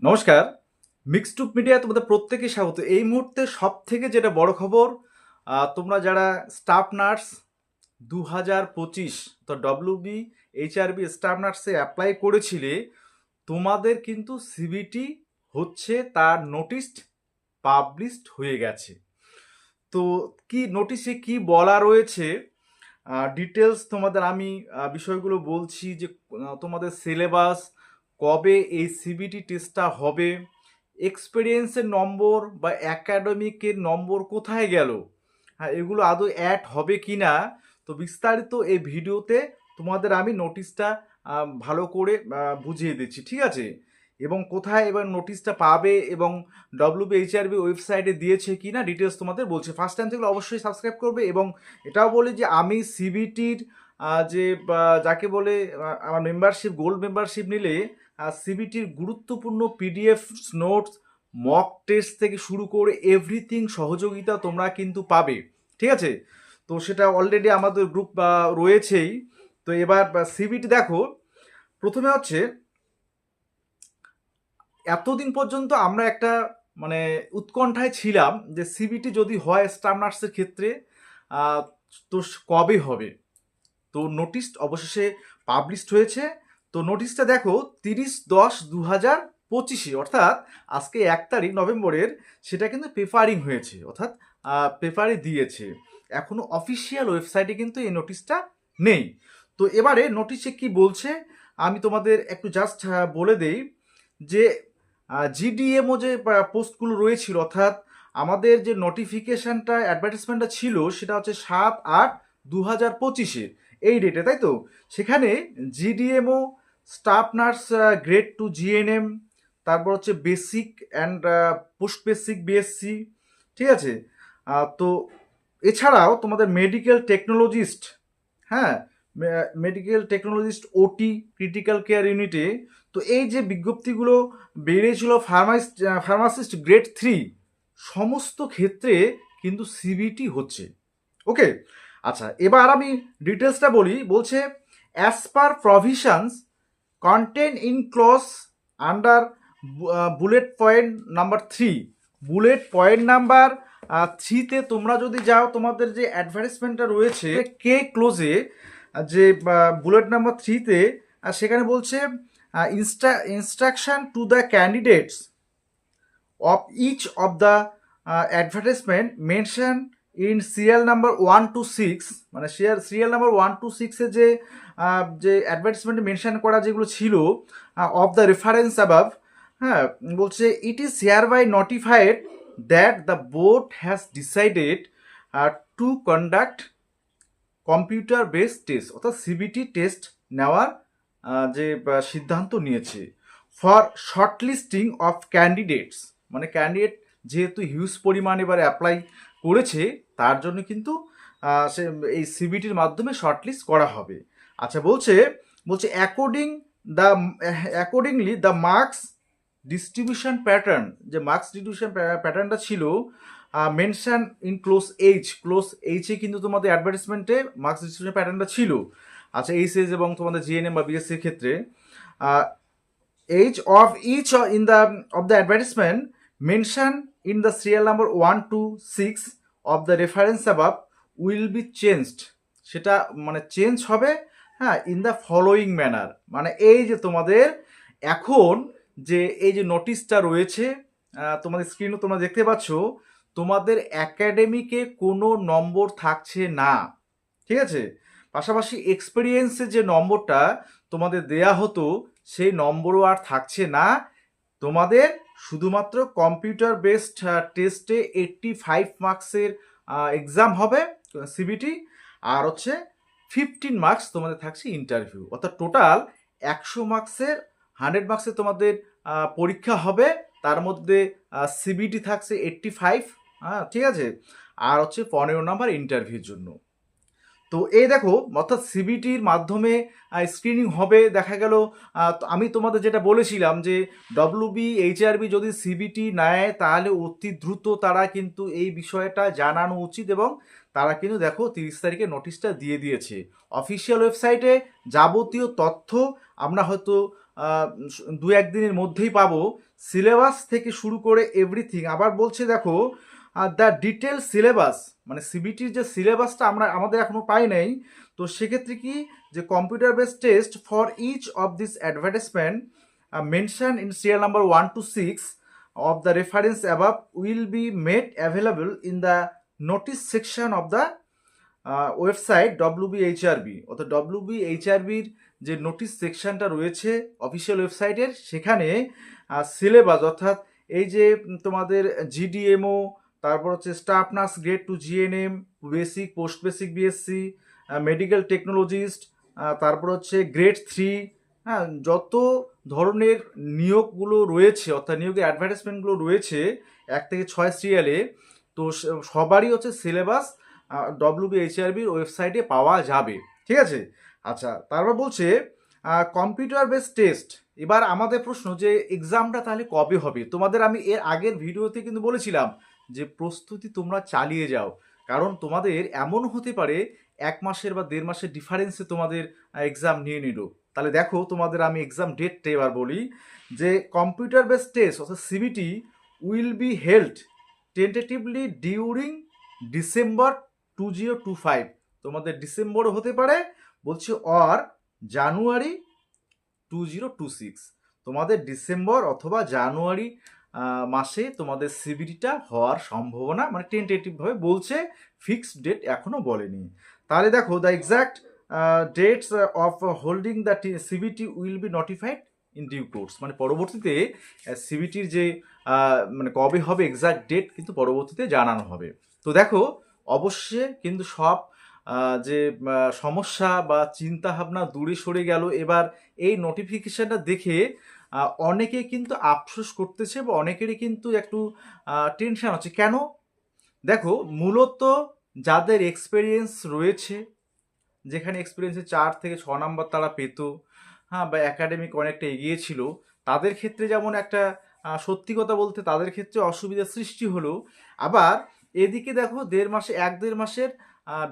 নমস্কার। মিক্সড উপ মিডিয়ায় তোমাদের প্রত্যেকে স্বাগত। এই মুহূর্তে সবথেকে যেটা বড় খবর, তোমরা যারা স্টাফ নার্স 2025 তো ডব্লিউবি এইচআরবি স্টাফ নার্সে অ্যাপ্লাই করেছিলে, তোমাদের কিন্তু সিবিটি হচ্ছে, তার নোটিশ পাবলিশড হয়ে গেছে। তো কি নোটিশে কি বলা রয়েছে, ডিটেলস তোমাদের আমি বিষয়গুলো বলছি যে তোমাদের সিলেবাস, কবে এই সিবিটি টেস্টটা হবে, এক্সপিরিয়েন্সের নম্বর বা একাডেমিকের নম্বর কোথায় গেল, হ্যাঁ এগুলো আদৌ অ্যাড হবে কি না। তো বিস্তারিত এই ভিডিওতে তোমাদের আমি নোটিশটা ভালো করে বুঝিয়ে দিচ্ছি, ঠিক আছে। এবং কোথায় এবার নোটিশটা পাবে এবং ডব্লিউবিএইচআরবি ওয়েবসাইটে দিয়েছে কি না ডিটেলস তোমাদের বলছি। ফার্স্ট টাইম থেকে অবশ্যই সাবস্ক্রাইব করবে। এবং এটাও বলি যে আমি সিবিটির যে যাকে বলে আমার মেম্বারশিপ, গোল্ড মেম্বারশিপ নিলে সিবিটির গুরুত্বপূর্ণ পিডিএফ নোটস, মক টেস্ট থেকে শুরু করে এভরিথিং সহযোগিতা তোমরা কিন্তু পাবে, ঠিক আছে। তো সেটা অলরেডি আমাদের গ্রুপ রয়েছেই। তো এবার সিবিটি দেখো, প্রথমে হচ্ছে এতদিন পর্যন্ত আমরা একটা মানে উৎকণ্ঠায় ছিলাম যে সিবিটি যদি হয় স্টাফ নার্সের ক্ষেত্রে আহ, তো কবে হবে। তো নোটিশ অবশেষে পাবলিশড হয়েছে। তো নোটিশটা দেখো 30/10/2025, অর্থাৎ আজকে 1 তারিখ নভেম্বরের, সেটা কিন্তু পেপারিং হয়েছে, অর্থাৎ পেপারে দিয়েছে। এখনো অফিসিয়াল ওয়েবসাইটে কিন্তু এই নোটিশটা নেই। তো এবারে নোটিশে কি বলছে আমি তোমাদের একটু জাস্ট বলে দেই যে জিডিএমও যে পোস্টগুলো রয়েছিল, অর্থাৎ আমাদের যে নোটিফিকেশনটা অ্যাডভার্টাইজমেন্টটা ছিল সেটা হচ্ছে 7/8/2025 এই ডেটে, তাই তো। সেখানে GDMO, staff nurse grade 2 GNM, তারপর হচ্ছে basic and post basic BSc, ঠিক আছে। তো এছাড়াও তোমাদের মেডিকেল টেকনোলজিস্ট, হ্যাঁ মেডিকেল টেকনোলজিস্ট ওটি ক্রিটিক্যাল কেয়ার ইউনিটে। তো এই যে বিজ্ঞপ্তিগুলো বেরিয়েছিল ফার্মাসিস্ট গ্রেড 3, সমস্ত ক্ষেত্রে কিন্তু সিবিটি হচ্ছে। ওকে, আচ্ছা এবার আমি ডিটেলসটা বলি। বলছে as per provisions content in clause under bullet point number 3, bullet point number 3তে তোমরা যদি যাও, তোমাদের যে অ্যাডভার্টাইজমেন্টটা রয়েছে কে ক্লোজে, যে বুলেট নাম্বার 3তে, সেখানে বলছে instruction to the candidates of each of the advertisement mentioned in serial number 1 to 6, মানে সিরিয়াল নাম্বার 1 to 6 এ যে অ্যাডভার্টাইজমেন্টে মেনশন করা যেগুলো ছিল অফ দ্য রেফারেন্স অ্যাবাভ, হ্যাঁ বলছে it is hereby notified that the board has decided to conduct computer based test, অর্থাৎ CBT test নেওয়ার যে সিদ্ধান্ত নিয়েছে ফর শর্টলিস্টিং অফ ক্যান্ডিডেটস, মানে ক্যান্ডিডেট যেহেতু হিউজ পরিমাণ এবার অ্যাপ্লাই করেছে, তার জন্য কিন্তু সে এই সিবিটির মাধ্যমে শর্টলিস্ট করা হবে। আচ্ছা বলছে বলছে accordingly the marks distribution pattern, যে মার্কস ডিস্ট্রিবিউশন প্যাটার্নটা ছিল মেনশন ইন ক্লোজ এইচে কিন্তু তোমাদের অ্যাডভার্টাইজমেন্টে মার্কস ডিস্ট্রিবিউশন প্যাটার্নটা ছিল। আচ্ছা এইচএস এবং তোমাদের জিএনএম বা বিএসসির ক্ষেত্রে age of each in the of the advertisement mentioned in the serial number 1 to 6 of the reference above will be changed, সেটা মানে চেঞ্জ হবে, হ্যাঁ ইন দ্য ফলোয়িং ম্যানার। মানে এই যে তোমাদের এখন যে এই যে নোটিশটা রয়েছে, তোমাদের স্ক্রিনও তোমরা দেখতে পাচ্ছ, তোমাদের একাডেমিকে কোনো নম্বর থাকছে না, ঠিক আছে। পাশাপাশি এক্সপিরিয়েন্সের যে নম্বরটা তোমাদের দেয়া হতো সেই নম্বরও আর থাকছে না। তোমাদের শুধুমাত্র কম্পিউটার বেসড টেস্টে 85 মার্কসের এক্সাম হবে সিবিটি, আর হচ্ছে 15 মার্কস তোমাদের থাকছে ইন্টারভিউ, অর্থাৎ টোটাল 100 মার্কসের 100 মার্কসের তোমাদের পরীক্ষা হবে। তার মধ্যে সিবিটি থাকছে 85, হ্যাঁ ঠিক আছে, আর হচ্ছে 15 নাম্বার ইন্টারভিউর জন্য। তো এই দেখো, অর্থাৎ সিবিটির মাধ্যমে স্ক্রিনিং হবে। দেখা গেল আমি তোমাদের যেটা বলেছিলাম যে ডব্লিউবিএইচআরবি যদি সিবিটি নেয় তাহলে অতি দ্রুত তারা কিন্তু এই বিষয়টা জানানো উচিত, এবং তারা কিন্তু দেখো 30 তারিখে নোটিশটা দিয়ে দিয়েছে অফিসিয়াল ওয়েবসাইটে। যাবতীয় তথ্য আমরা হয়তো দু একদিনের মধ্যেই পাবো। সিলেবাস থেকে শুরু করে এভরিথিং। আবার বলছে দেখো দ্য ডিটেল সিলেবাস, মানে সিবিটির যে সিলেবাসটা আমাদের এখনো পাই নাই। তো সেক্ষেত্রে কি, যে computer based test for each of this advertisement mention in serial number 1 to 6 of the reference above will be made available in the notice section of the website WBHRB, অর্থাৎ WBHRBর যে নোটিশ সেকশনটা রয়েছে অফিসিয়াল ওয়েবসাইটের, সেখানে syllabus অর্থাৎ এই যে তোমাদের GDMO, তারপর হচ্ছে staff nurse grade two GNM, basic post basic BSc, medical technologist, তারপর হচ্ছে গ্রেড 3, হ্যাঁ, যত ধরনের নিয়োগগুলো রয়েছে অর্থাৎ নিয়োগের অ্যাডভার্টাইজমেন্টগুলো রয়েছে 1 থেকে 6 সিরিয়ালে, তো সবারই হচ্ছে সিলেবাস WBHRBর ওয়েবসাইটে পাওয়া যাবে। ঠিক আছে, আচ্ছা, তারপর বলছে কম্পিউটার বেস টেস্ট। এবার আমাদের প্রশ্ন যে এক্সামটা তাহলে কবে হবে? তোমাদের আমি এর আগের ভিডিওতে কিন্তু বলেছিলাম যে প্রস্তুতি তোমরা চালিয়ে যাও, কারণ তোমাদের এমন হতে পারে 1 মাসের বা 1.5 মাসের ডিফারেন্সে তোমাদের এক্সাম নিয়ে নিল। তাহলে দেখো তোমাদের আমি এক্সাম ডেটটা এবার বলি, যে কম্পিউটার বেস টেস্ট অর্থাৎ CBT will be held tentatively during December 2025। তোমাদের ডিসেম্বরও হতে পারে বলছি, অর জানুয়ারি 2026। তোমাদের ডিসেম্বর অথবা জানুয়ারি মাসে তোমাদের সিবিটিটা হওয়ার সম্ভাবনা, মানে টেন্টেটিভভাবে বলছে, ফিক্সড ডেট এখনো বলেনি। তাহলে দেখো the exact dates of holding the CBT will be notified in due course, মানে পরবর্তীতে সিবিটির যে মানে কবে হবে এক্সাক্ট ডেট কিন্তু পরবর্তীতে জানানো হবে। তো দেখো অবশ্যই কিন্তু সব যে সমস্যা বা চিন্তা ভাবনা দূরে সরে গেল। এবার এই নোটিফিকেশনটা দেখে অনেকে কিন্তু আফসোস করতেছে বা অনেকেরই কিন্তু একটু টেনশন হচ্ছে। কেন? দেখো মূলত যাদের এক্সপিরিয়েন্স রয়েছে, যেখানে এক্সপিরিয়েন্সে 4 থেকে 6 নাম্বার তারা পেত, হ্যাঁ, বা একাডেমিক অনেকটা এগিয়ে ছিল, তাদের ক্ষেত্রে যেমন একটা সত্যি কথা বলতে তাদের ক্ষেত্রে অসুবিধার সৃষ্টি হলো। আবার এদিকে দেখো 1.5 মাসের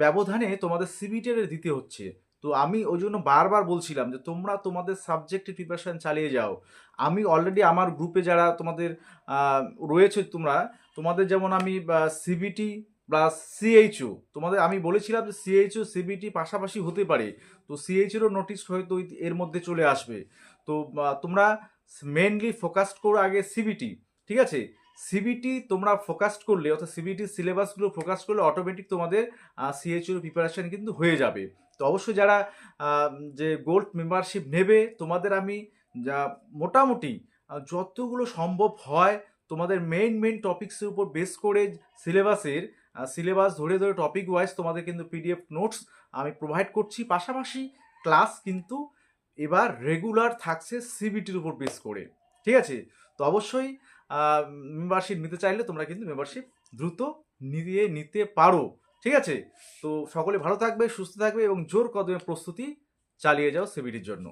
ব্যবধানে তোমাদের সিবিটের দিতে হচ্ছে। তো আমি ওই জন্য বারবার বলছিলাম যে তোমরা তোমাদের সাবজেক্টে প্রিপারেশান চালিয়ে যাও। আমি অলরেডি আমার গ্রুপে যারা তোমাদের রয়েছে, তোমাদের যেমন আমি সিবিটি প্লাস CHO, তোমাদের আমি বলেছিলাম যে CHO CBT পাশাপাশি হতে পারে, তো CHOরও নোটিশ হয়তো এর মধ্যে চলে আসবে। তো তোমরা মেনলি ফোকাসড করো আগে সিবিটি। ঠিক আছে, সিবিটি তোমরা ফোকাসড করলে অর্থাৎ সিবিটির সিলেবাসগুলো ফোকাস করলে অটোমেটিক তোমাদের CHOর প্রিপারেশান কিন্তু হয়ে যাবে। তো অবশ্যই যারা যে গোল্ড মেম্বারশিপ নেবে, তোমাদের আমি যা মোটামুটি যতগুলো সম্ভব হয় তোমাদের মেইন টপিক্সের উপর বেস করে সিলেবাস ধরে ধরে টপিক ওয়াইজ তোমাদের কিন্তু PDF নোটস আমি প্রোভাইড করছি। পাশাপাশি ক্লাস কিন্তু এবার রেগুলার থাকছে সিবিটির উপর বেস করে। ঠিক আছে, তো অবশ্যই মেম্বারশিপ নিতে চাইলে তোমরা কিন্তু মেম্বারশিপ দ্রুত নিতে পারো। ঠিক আছে, তো সকলে ভালো থাকবে, সুস্থ থাকবে এবং জোর কদমে প্রস্তুতি চালিয়ে যাও সিবিটির জন্য।